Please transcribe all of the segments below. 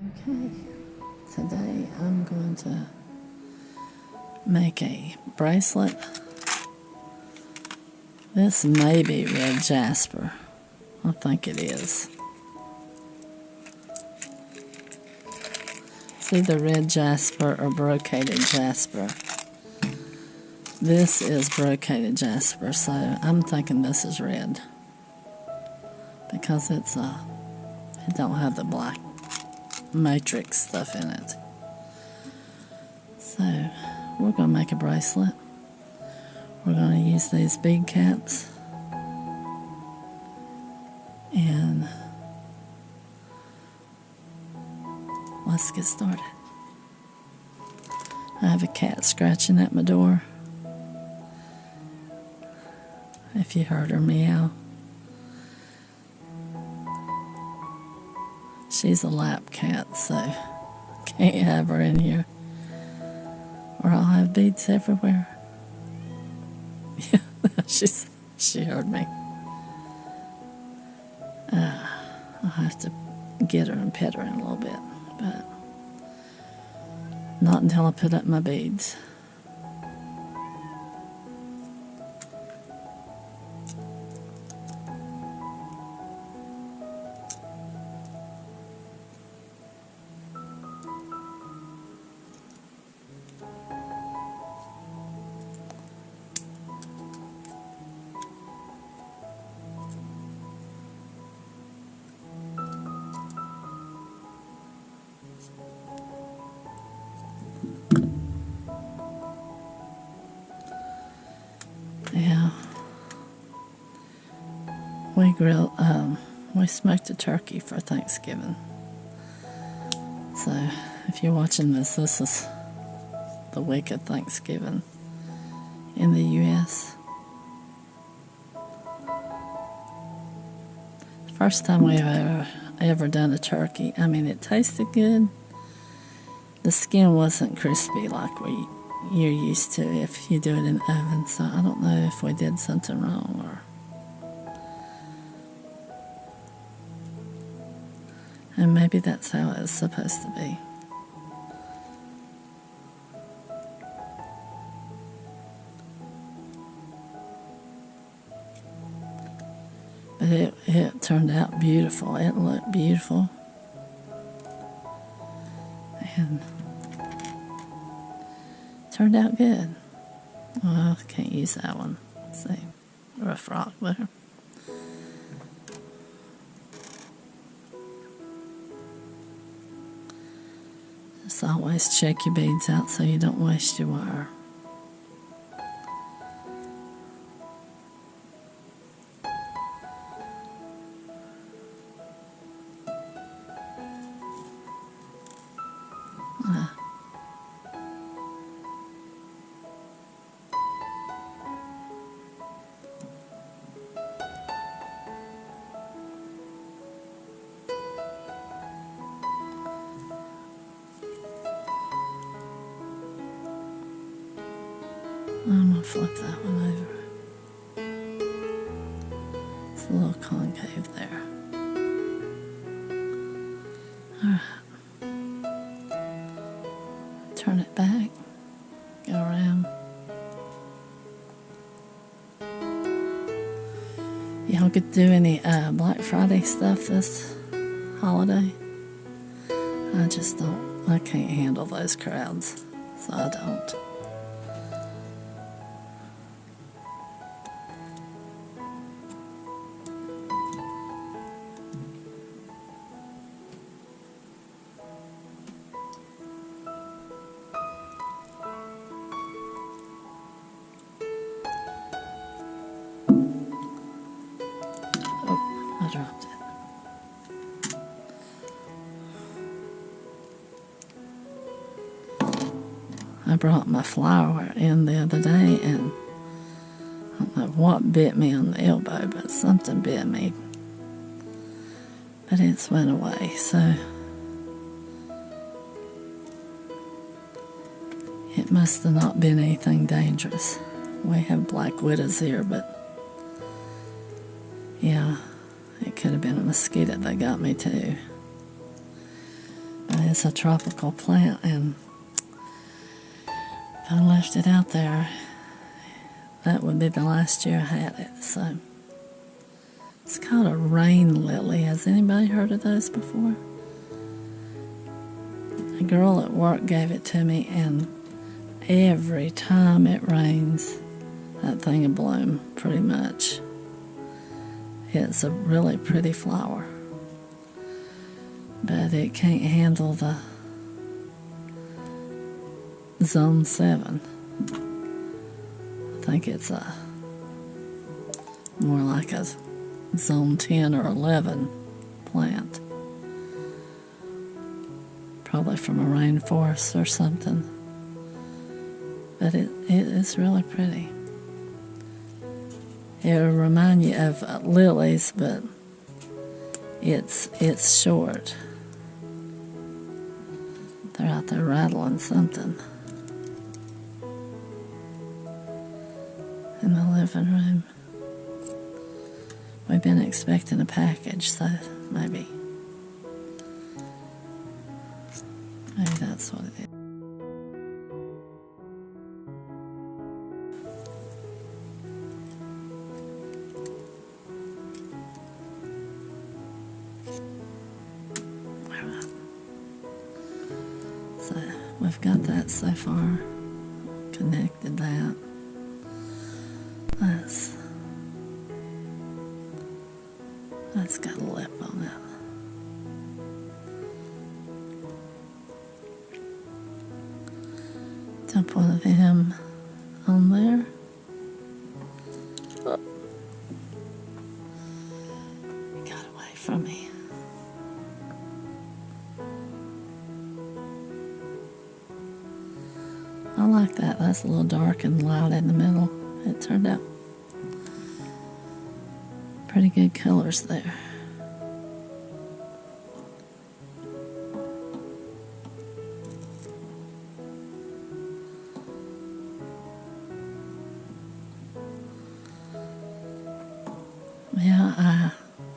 Okay, today I'm going to make a bracelet. This may be Red Jasper. I think it is. It's either Red Jasper or brocaded jasper. This is brocaded jasper, so I'm thinking this is red because it don't have the black matrix stuff in it. So we're going to make a bracelet. We're going to use these bead caps, and let's get started. I have a cat scratching at my door. If you heard her meow. She's a lap cat, so can't have her in here, or I'll have beads everywhere. Yeah, she heard me. I'll have to get her and pet her in a little bit, but not until I put up my beads. Yeah, we smoked a turkey for Thanksgiving. So if you're watching this is the week of Thanksgiving in the U.S. First time we've ever done a turkey. I mean, it tasted good. The skin wasn't crispy like you're used to if you do it in the oven, so I don't know if we did something wrong and maybe that's how it's supposed to be. But it turned out beautiful. It looked beautiful. And turned out good. Well, I can't use that one. Let's see. Rough rock there. Just always check your beads out so you don't waste your wire. I'm going to flip that one over. It's a little concave there. Alright. Turn it back. Go around. Y'all could do any Black Friday stuff this holiday? I can't handle those crowds, so I don't. I dropped it. I brought my flour in the other day, and I don't know what bit me on the elbow, but something bit me. But it's went away, so it must have not been anything dangerous. We have black widows here, but yeah, it could have been a mosquito that got me too. But It's a tropical plant, and if I left it out there, that would be the last year I had it. So it's called a rain lily. Has anybody heard of those before? A girl at work gave it to me, and every time it rains, that thing will bloom pretty much. It's a really pretty flower, but it can't handle the zone 7. I think it's more like a zone 10 or 11 plant. Probably from a rainforest or something. But it is really pretty. It'll remind you of lilies, but it's short. They're out there rattling something in the living room. We've been expecting a package, so maybe that's what it is. Alright. So we've got that so far. Connected that. That's got a lip on it. Dump one of them on there. Oh. It got away from me. I like that. That's a little dark and light in the middle. It turned out pretty good colors there. Yeah, I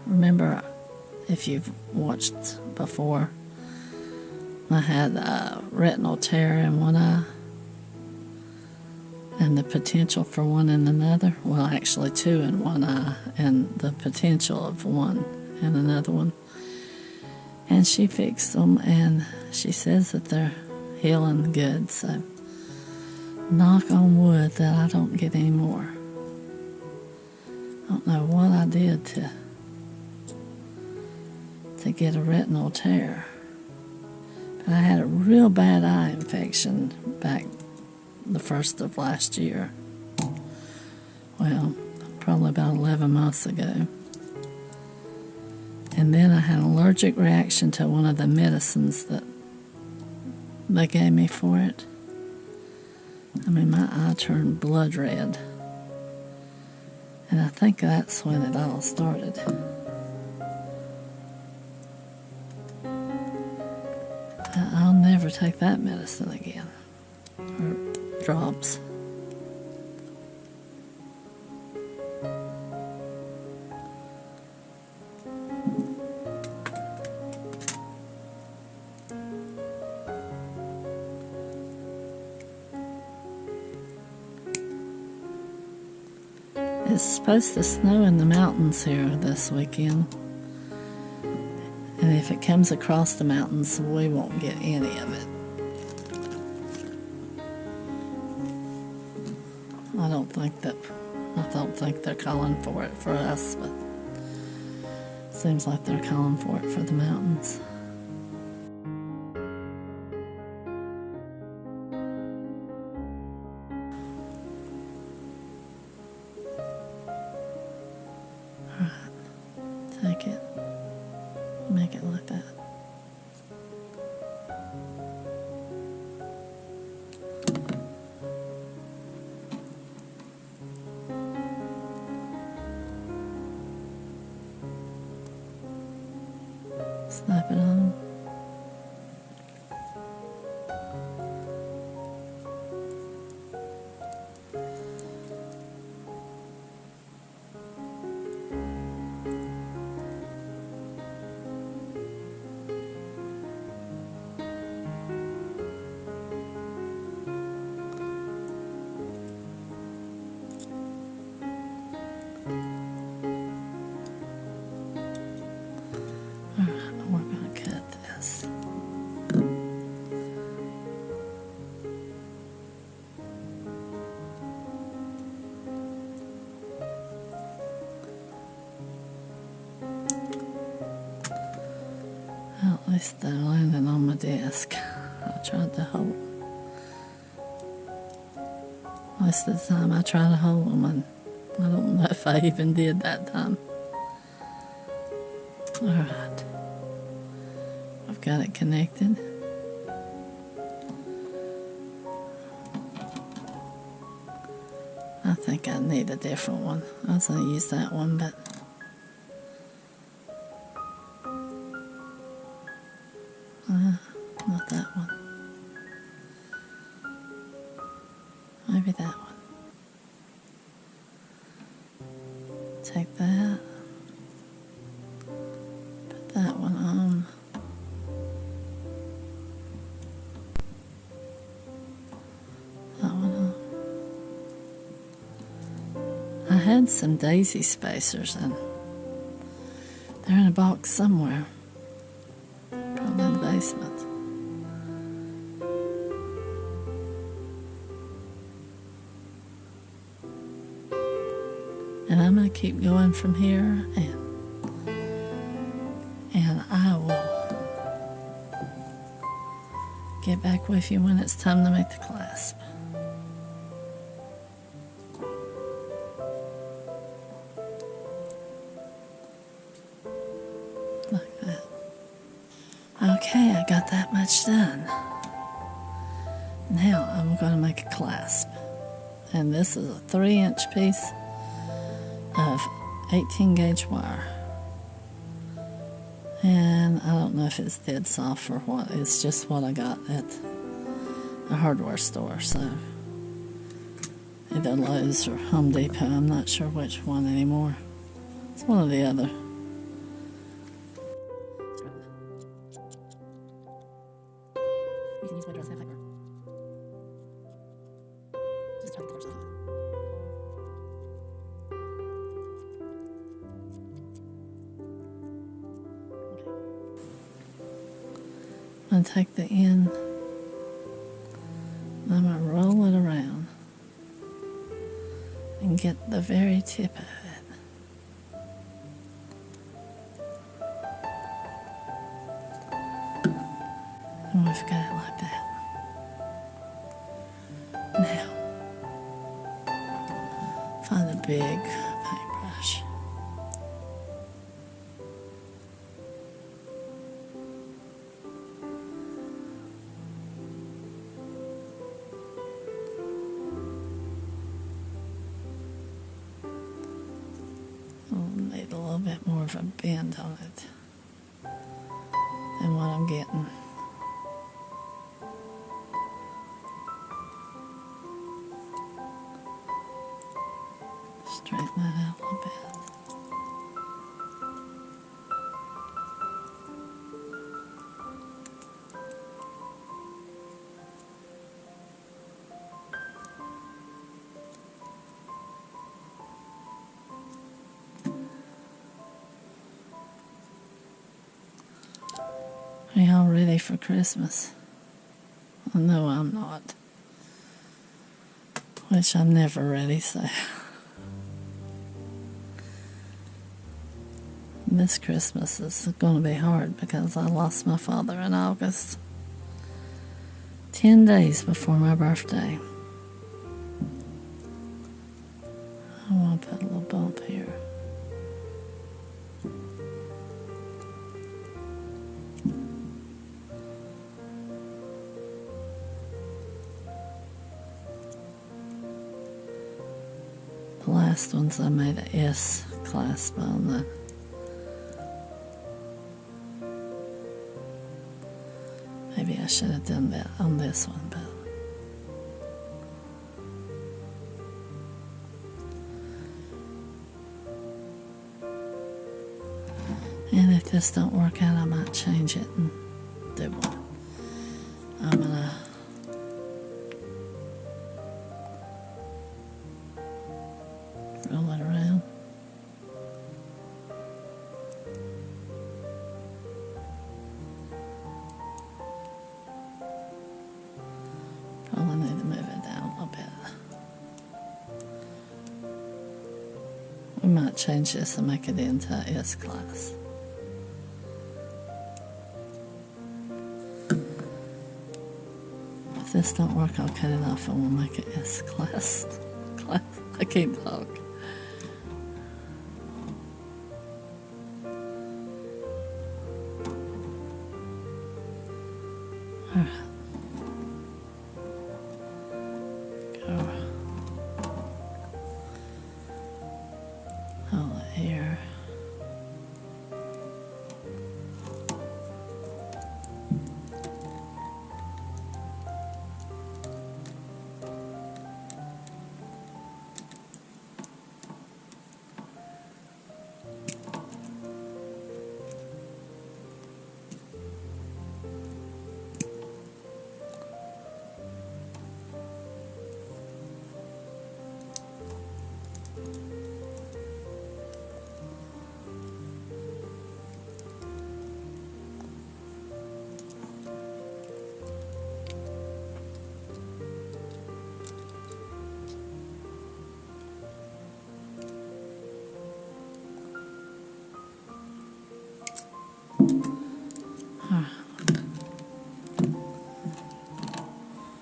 remember, if you've watched before, I had a retinal tear in one eye and the potential for one in another. Well, actually 2 in one eye and the potential of one in another one. And she fixed them, and she says that they're healing good, so knock on wood that I don't get any more. I don't know what I did to get a retinal tear. But I had a real bad eye infection back the first of last year. Well, probably about 11 months ago. And then I had an allergic reaction to one of the medicines that they gave me for it. I mean, my eye turned blood red. And I think that's when it all started. I'll never take that medicine again. Or drops. It's supposed to snow in the mountains here this weekend. And if it comes across the mountains, we won't get any of it. I don't think they're calling for it for us, but it seems like they're calling for it for the mountains. Take it, make it like that. Snap it on. least they're landing on my desk. I tried to hold. Most of the time I try to hold them, and I don't know if I even did that time. Alright. I've got it connected. I think I need a different one. I was going to use that one, but not that one. Maybe that one. Take that. Put that one on. That one on. I had some daisy spacers, and they're in a box somewhere. Probably in the basement. And I'm going to keep going from here, and I will get back with you when it's time to make the clasp. Like that. Okay, I got that much done. Now I'm going to make a clasp. And this is a 3-inch piece of 18 gauge wire, and I don't know if it's dead soft or what. It's just what I got at a hardware store, so either Lowe's or Home Depot. I'm not sure which one anymore. It's one or the other. You can use my dress paper. Just try to get yourself. I'm going to take the end, and I'm going to roll it around and get the very tip of it. And we've got it like that. Now, find a big paintbrush. Need a little bit more of a bend on it than what I'm getting. Straighten that out a little bit. Are y'all ready for Christmas? I know I'm not. Which I'm never ready, so. This Christmas is going to be hard because I lost my father in August. 10 days before my birthday. I want to put a little bump here. The last ones I made a S clasp on the. Maybe I should have done that on this one, but and if this don't work out, I might change it and do one. I'm gonna roll it around. Probably need to move it down a little bit. We might change this and make it into S class. this don't work, I'll cut it off and we'll make it S-class. I can't talk. Alright. Go. Hold it here.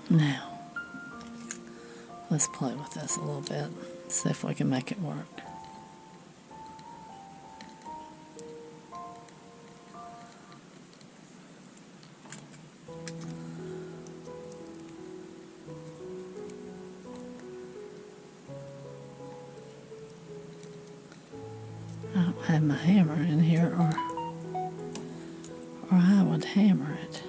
Now, let's play with this a little bit, see if we can make it work. I don't have my hammer in here, or I would hammer it.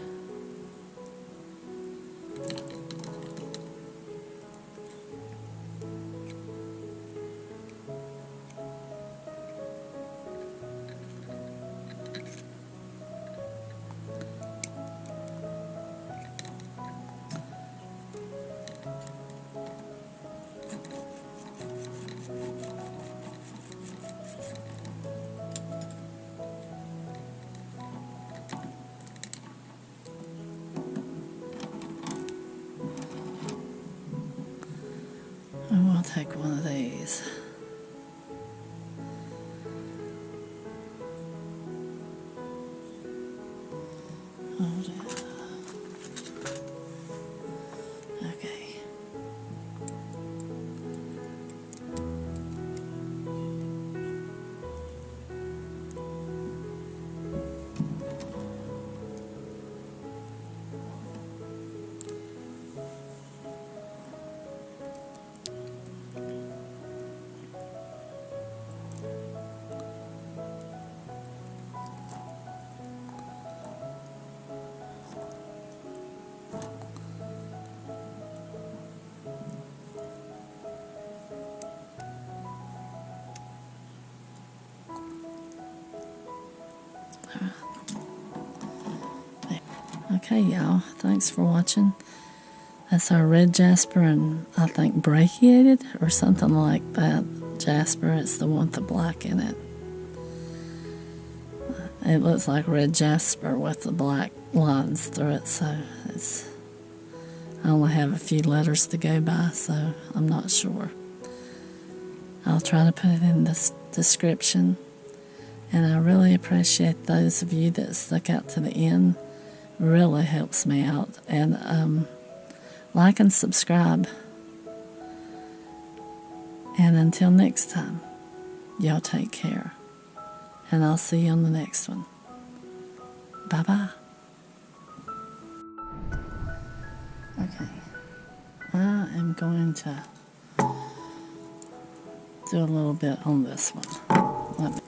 And we'll take one of these. Hold it. Okay. Okay, y'all, thanks for watching. That's our red jasper, and I think brachiated or something like that. Jasper, it's the one with the black in it. It looks like red jasper with the black lines through it, so it's, I only have a few letters to go by, so I'm not sure. I'll try to put it in the description, and I really appreciate those of you that stuck out to the end. Really helps me out. And like and subscribe. And until next time, y'all take care. And I'll see you on the next one. Bye-bye. Okay. I am going to do a little bit on this one. Let me,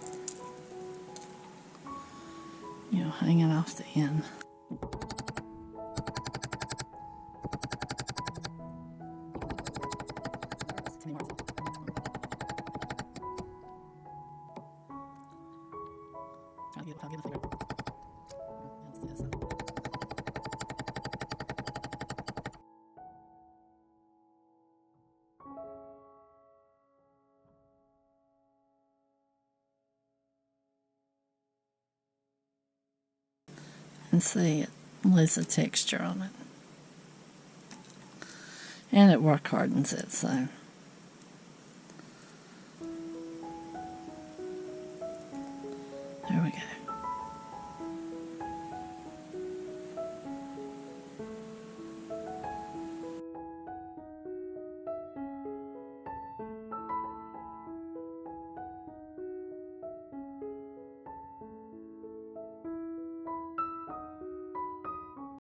hang it off the end. And see, it leaves a texture on it. And it work hardens it, so